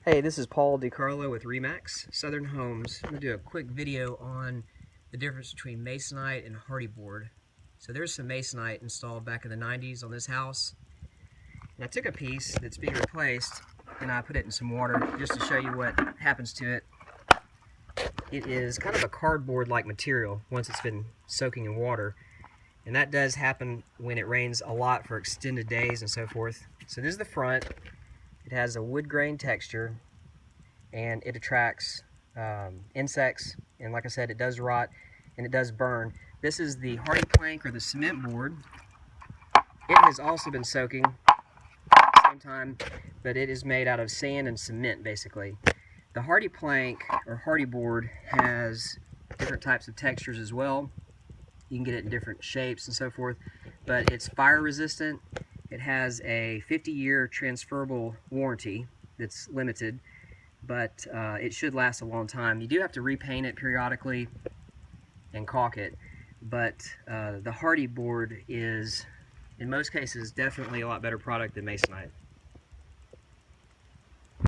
Hey, this is Paul DeCarlo with Remax Southern Homes. I'm going to do a quick video on the difference between Masonite and Hardie Board. So there's some Masonite installed back in the 90s on this house. And I took a piece that's being replaced and I put it in some water just to show you what happens to it. It is kind of a cardboard-like material once it's been soaking in water. And that does happen when it rains a lot for extended days and so forth. So this is the front. It has a wood grain texture and it attracts insects, and like I said, it does rot and it does burn. This is the Hardie plank or the cement board. It has also been soaking at the same time, but it is made out of sand and cement basically. The Hardie plank or Hardie board has different types of textures as well. You can get it in different shapes and so forth, but it's fire resistant. It has a 50-year transferable warranty that's limited, but it should last a long time. You do have to repaint it periodically and caulk it, but the Hardie board is, in most cases, definitely a lot better product than Masonite.